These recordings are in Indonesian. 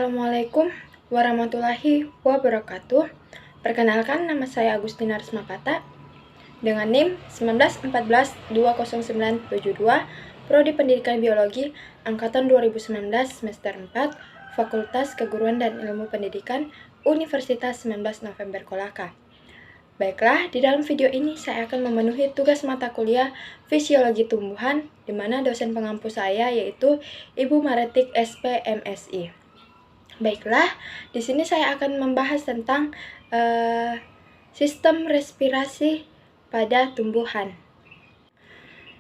Assalamualaikum warahmatullahi wabarakatuh. Perkenalkan, nama saya Agustina Rismapata dengan NIM 19142092, Prodi Pendidikan Biologi Angkatan 2019 semester 4, Fakultas Keguruan dan Ilmu Pendidikan, Universitas 19 November Kolaka. Baiklah, di dalam video ini saya akan memenuhi tugas mata kuliah Fisiologi Tumbuhan, di mana dosen pengampu saya yaitu Ibu Maretik SP MSI. Baiklah, di sini saya akan membahas tentang sistem respirasi pada tumbuhan.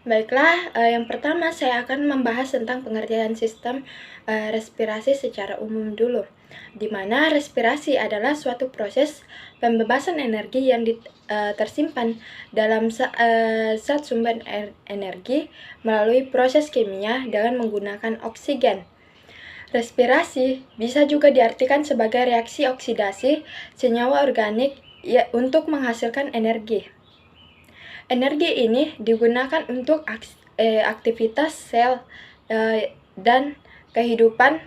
Baiklah, yang pertama saya akan membahas tentang pengertian sistem respirasi secara umum dulu, di mana respirasi adalah suatu proses pembebasan energi yang tersimpan dalam zat sumber energi melalui proses kimia dengan menggunakan oksigen. Respirasi bisa juga diartikan sebagai reaksi oksidasi senyawa organik untuk menghasilkan energi. Energi ini digunakan untuk aktivitas sel dan kehidupan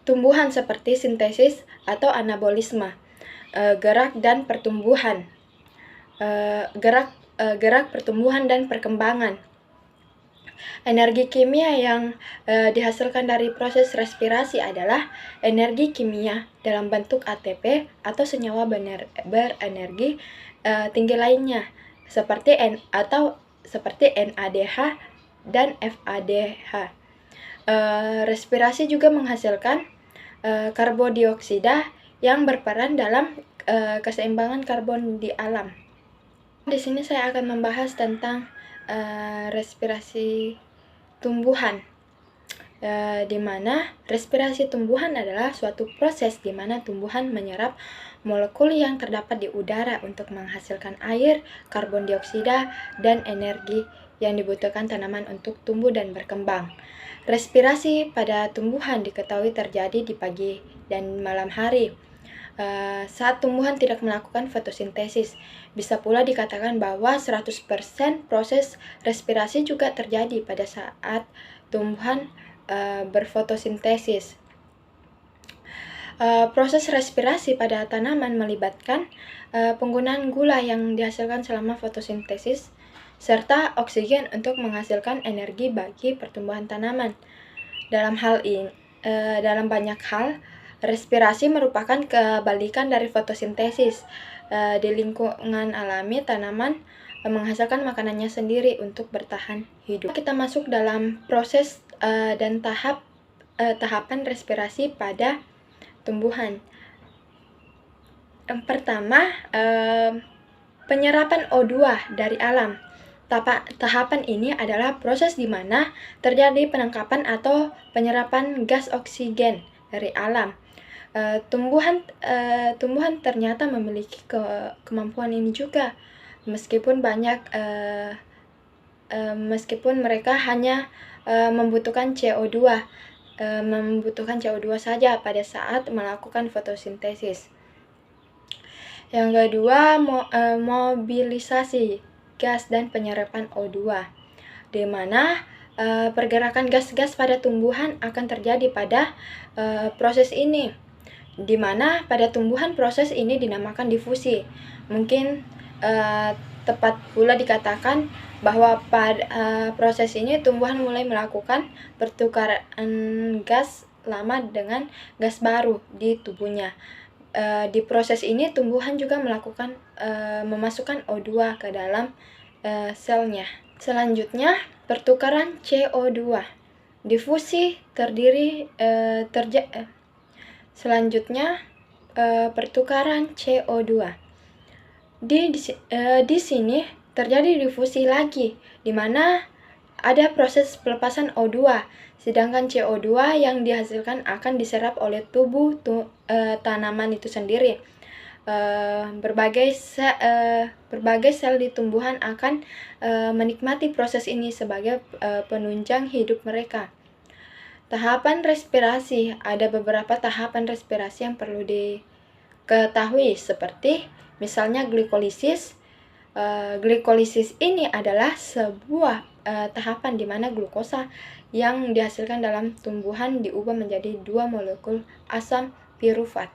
tumbuhan seperti sintesis atau anabolisme, gerak pertumbuhan dan perkembangan. Energi kimia yang dihasilkan dari proses respirasi adalah energi kimia dalam bentuk ATP atau senyawa berenergi tinggi lainnya, seperti NADH dan FADH. Respirasi juga menghasilkan karbon dioksida yang berperan dalam keseimbangan karbon di alam. Di sini saya akan membahas tentang respirasi tumbuhan, di mana respirasi tumbuhan adalah suatu proses di mana tumbuhan menyerap molekul yang terdapat di udara untuk menghasilkan air, karbon dioksida, dan energi yang dibutuhkan tanaman untuk tumbuh dan berkembang. Respirasi pada tumbuhan diketahui terjadi di pagi dan malam hari, saat tumbuhan tidak melakukan fotosintesis. Bisa pula dikatakan bahwa 100% proses respirasi juga terjadi pada saat tumbuhan berfotosintesis. Proses respirasi pada tanaman melibatkan penggunaan gula yang dihasilkan selama fotosintesis serta oksigen untuk menghasilkan energi bagi pertumbuhan tanaman. Dalam banyak hal, respirasi merupakan kebalikan dari fotosintesis. Di lingkungan alami, tanaman menghasilkan makanannya sendiri untuk bertahan hidup. Kita masuk dalam proses dan tahapan respirasi pada tumbuhan. Yang pertama, penyerapan O2 dari alam. Tahapan ini adalah proses di mana terjadi penangkapan atau penyerapan gas oksigen dari alam. Tumbuhan ternyata memiliki kemampuan ini juga, meskipun mereka hanya membutuhkan CO2 saja pada saat melakukan fotosintesis. Yang kedua, mobilisasi gas dan penyerapan O2, di mana pergerakan gas-gas pada tumbuhan akan terjadi pada proses ini, di mana pada tumbuhan proses ini dinamakan difusi. Mungkin tepat pula dikatakan bahwa pada proses ini tumbuhan mulai melakukan pertukaran gas lama dengan gas baru di tubuhnya. Di proses ini tumbuhan juga melakukan memasukkan O2 ke dalam selnya. Selanjutnya, pertukaran CO2. Difusi Selanjutnya, pertukaran CO2. Di sini terjadi difusi lagi, di mana ada proses pelepasan O2, sedangkan CO2 yang dihasilkan akan diserap oleh tubuh tanaman itu sendiri. Berbagai sel di tumbuhan akan menikmati proses ini sebagai penunjang hidup mereka. Tahapan respirasi. Ada beberapa tahapan respirasi yang perlu diketahui, seperti misalnya glikolisis, Glikolisis ini adalah sebuah tahapan di mana glukosa yang dihasilkan dalam tumbuhan diubah menjadi 2 molekul asam pirufat.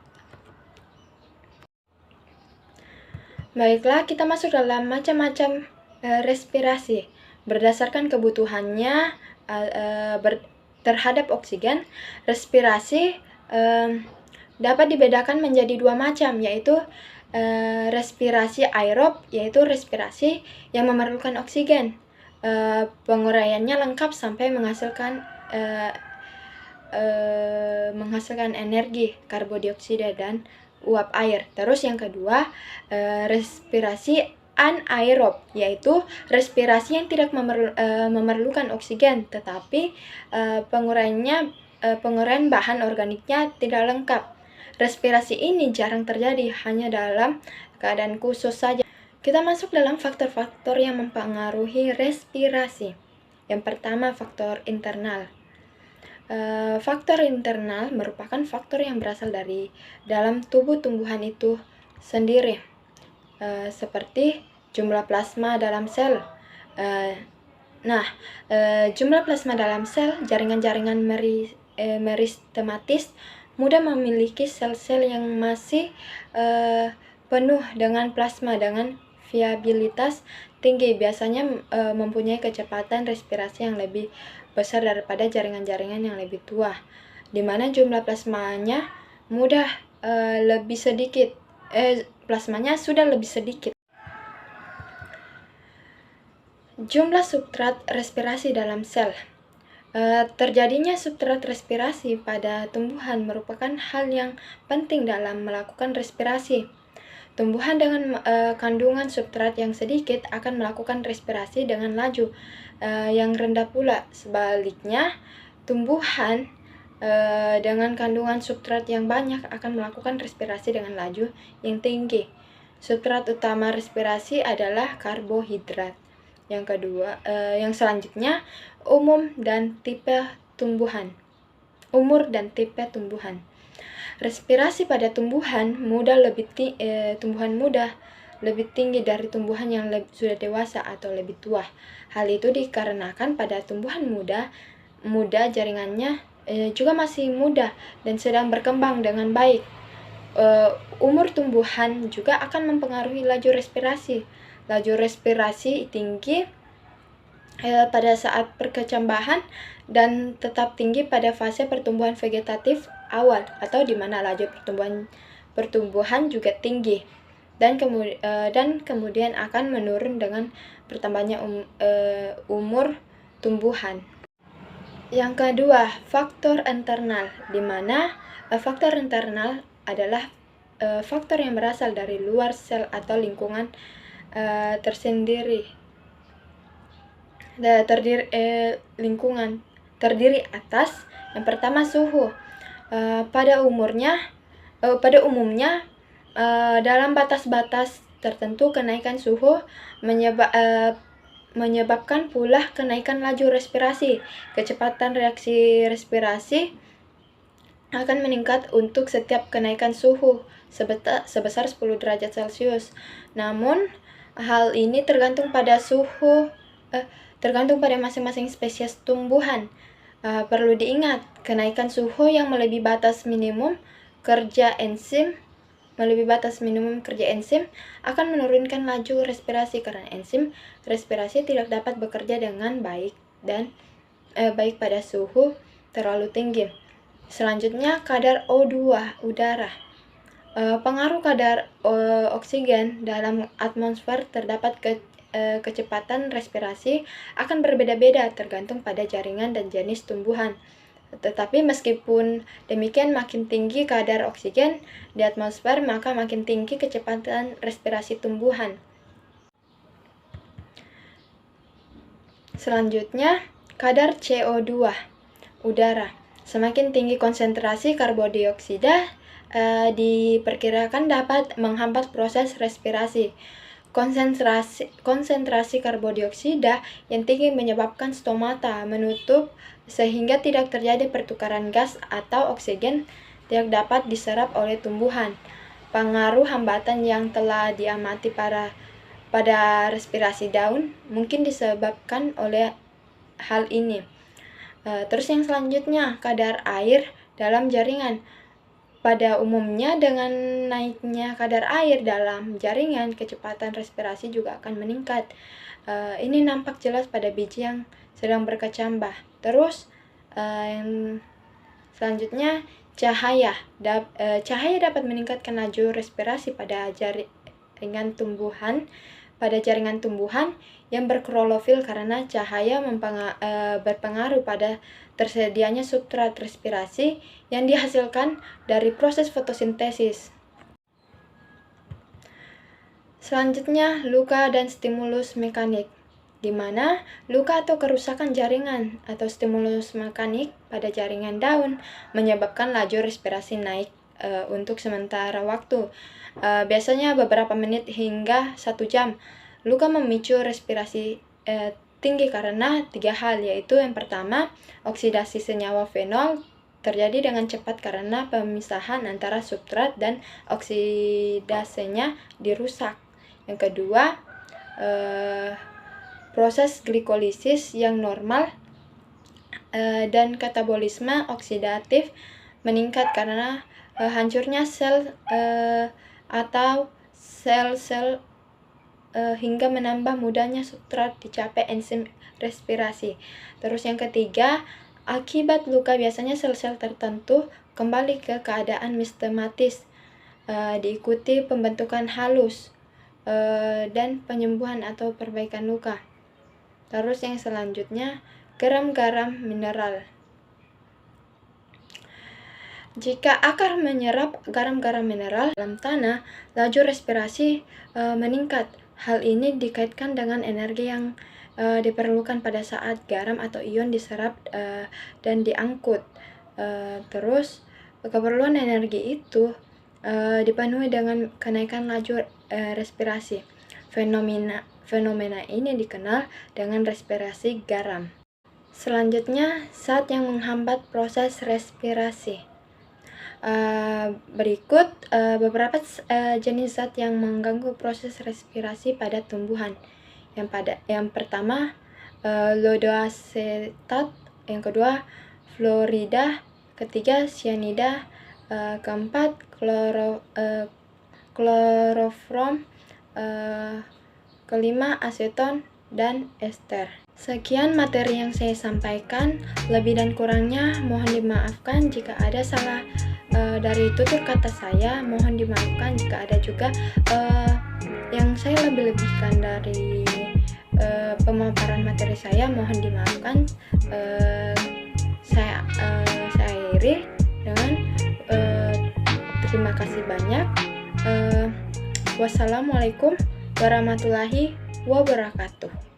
Baiklah, kita masuk dalam macam-macam respirasi. Berdasarkan kebutuhannya terhadap oksigen, respirasi dapat dibedakan menjadi 2 macam, yaitu respirasi aerob, yaitu respirasi yang memerlukan oksigen. Penguraiannya lengkap sampai menghasilkan energi, karbodioksida dan uap air. Terus yang kedua, respirasi anaerob, yaitu respirasi yang tidak memerlukan oksigen, tetapi penguraian bahan organiknya tidak lengkap. Respirasi ini jarang terjadi, hanya dalam keadaan khusus saja. Kita masuk dalam faktor-faktor yang mempengaruhi respirasi. Yang pertama, faktor internal. Faktor internal merupakan faktor yang berasal dari dalam tubuh tumbuhan itu sendiri, seperti jumlah plasma dalam sel. Jumlah plasma dalam sel, jaringan-jaringan meristematis mudah memiliki sel-sel yang masih penuh dengan plasma dengan viabilitas tinggi, biasanya mempunyai kecepatan respirasi yang lebih besar daripada jaringan-jaringan yang lebih tua, di mana jumlah plasmanya sudah lebih sedikit. Jumlah substrat respirasi dalam sel. Terjadinya substrat respirasi pada tumbuhan merupakan hal yang penting dalam melakukan respirasi. Tumbuhan dengan kandungan substrat yang sedikit akan melakukan respirasi dengan laju yang rendah pula. Sebaliknya, tumbuhan dengan kandungan substrat yang banyak akan melakukan respirasi dengan laju yang tinggi. Substrat utama respirasi adalah karbohidrat. Yang selanjutnya, umur dan tipe tumbuhan. Respirasi pada tumbuhan muda lebih tinggi dari tumbuhan yang sudah dewasa atau lebih tua. Hal itu dikarenakan pada tumbuhan muda jaringannya juga masih muda dan sedang berkembang dengan baik. Umur tumbuhan juga akan mempengaruhi laju respirasi. Laju respirasi tinggi pada saat perkecambahan dan tetap tinggi pada fase pertumbuhan vegetatif awal, atau di mana laju pertumbuhan juga tinggi dan kemudian akan menurun dengan bertambahnya umur tumbuhan. Yang kedua, faktor internal, di mana faktor internal adalah faktor yang berasal dari luar sel atau lingkungan terdiri atas yang pertama suhu. Pada umumnya dalam batas-batas tertentu kenaikan suhu menyebabkan pula kenaikan laju respirasi. Kecepatan reaksi respirasi akan meningkat untuk setiap kenaikan suhu sebesar 10 derajat Celcius. Namun hal ini tergantung pada masing-masing spesies tumbuhan. Perlu diingat, kenaikan suhu yang melebihi batas minimum kerja enzim akan menurunkan laju respirasi karena enzim respirasi tidak dapat bekerja dengan baik pada suhu terlalu tinggi. Selanjutnya, kadar O2 udara. Pengaruh kadar oksigen dalam atmosfer terdapat kecepatan respirasi akan berbeda-beda tergantung pada jaringan dan jenis tumbuhan. Tetapi meskipun demikian, makin tinggi kadar oksigen di atmosfer, maka makin tinggi kecepatan respirasi tumbuhan. Selanjutnya, kadar CO2 udara. Semakin tinggi konsentrasi karbodioksida diperkirakan dapat menghambat proses respirasi. Konsentrasi karbodioksida yang tinggi menyebabkan stomata menutup sehingga tidak terjadi pertukaran gas atau oksigen tidak dapat diserap oleh tumbuhan. Pengaruh hambatan yang telah diamati para pada respirasi daun mungkin disebabkan oleh hal ini. Terus yang selanjutnya, kadar air dalam jaringan. Pada umumnya dengan naiknya kadar air dalam jaringan, kecepatan respirasi juga akan meningkat. Ini nampak jelas pada biji yang sedang berkecambah. Terus yang selanjutnya, cahaya. Cahaya dapat meningkatkan laju respirasi pada jaringan tumbuhan yang berklorofil karena cahaya berpengaruh pada tersedianya substrat respirasi yang dihasilkan dari proses fotosintesis. Selanjutnya, luka dan stimulus mekanik, di mana luka atau kerusakan jaringan atau stimulus mekanik pada jaringan daun menyebabkan laju respirasi naik untuk sementara waktu, biasanya beberapa menit hingga 1 jam. Luka memicu respirasi tinggi karena 3 hal, yaitu yang pertama, oksidasi senyawa fenol terjadi dengan cepat karena pemisahan antara substrat dan oksidasenya dirusak. Yang kedua, proses glikolisis yang normal dan katabolisme oksidatif meningkat karena hancurnya sel atau sel-sel hingga menambah mudahnya substrat dicapai enzim respirasi. Terus yang ketiga, akibat luka biasanya sel-sel tertentu kembali ke keadaan sistematis, diikuti pembentukan halus dan penyembuhan atau perbaikan luka. Terus yang selanjutnya, garam-garam mineral. Jika akar menyerap garam-garam mineral dalam tanah, laju respirasi meningkat. Hal ini dikaitkan dengan energi yang diperlukan pada saat garam atau ion diserap dan diangkut. Terus keperluan energi itu dipenuhi dengan kenaikan laju respirasi. Fenomena ini dikenal dengan respirasi garam. Selanjutnya, zat yang menghambat proses respirasi. Berikut beberapa jenis zat yang mengganggu proses respirasi pada tumbuhan. Yang pertama, lodoasetat, yang kedua, fluorida, ketiga, cyanida, keempat, klorofrom, kelima, aseton, dan ester. Sekian materi yang saya sampaikan, lebih dan kurangnya mohon dimaafkan jika ada salah dari tutur kata saya. Mohon dimaafkan jika ada juga yang saya lebih-lebihkan dari pemaparan materi saya. Mohon dimaafkan. Saya akhiri dengan terima kasih banyak. Wassalamualaikum warahmatullahi wabarakatuh.